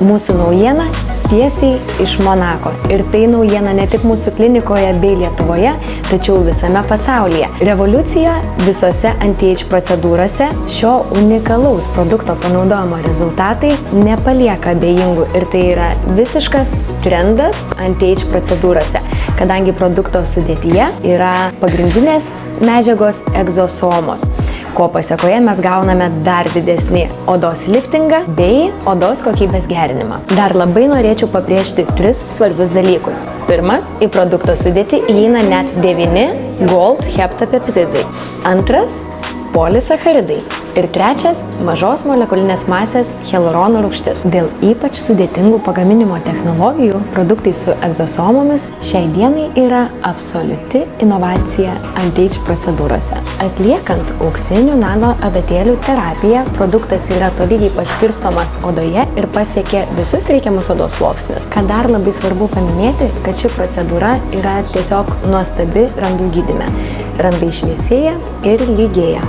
Mūsų naujiena tiesiai iš Monako. Ir tai naujiena ne tik mūsų klinikoje bei Lietuvoje, tačiau visame pasaulyje. Revoliucija visose anti-age procedūrose. Šio unikalaus produkto panaudojimo rezultatai nepalieka abejingų ir tai yra visiškas trendas anti-age procedūrose, kadangi produkto sudėtyje yra pagrindinės medžiagos egzosomos, ko pasekoje mes gauname dar didesnį odos liftingą bei odos kokybės gerinimą. Dar labai norėčiau pabrėžti 3 svarbius dalykus. Pirmas, į produkto sudėtį įeina net 9 gold heptapeptidai. Antras, polisacharidai. Ir trečias, mažos molekulinės masės hialurono rūgštis. Dėl ypač sudėtingų pagaminimo technologijų, produktai su egzosomomis šiai dienai yra absoliuti inovacija anti-age procedūrose. Atliekant auksinių nano adatėlių terapiją, produktas yra tolygiai paskirstomas odoje ir pasiekia visus reikiamus odos sluoksnius. Ką dar labai svarbu paminėti, kad ši procedūra yra tiesiog nuostabi randų gydyme. Randai šviesėja ir lygėja.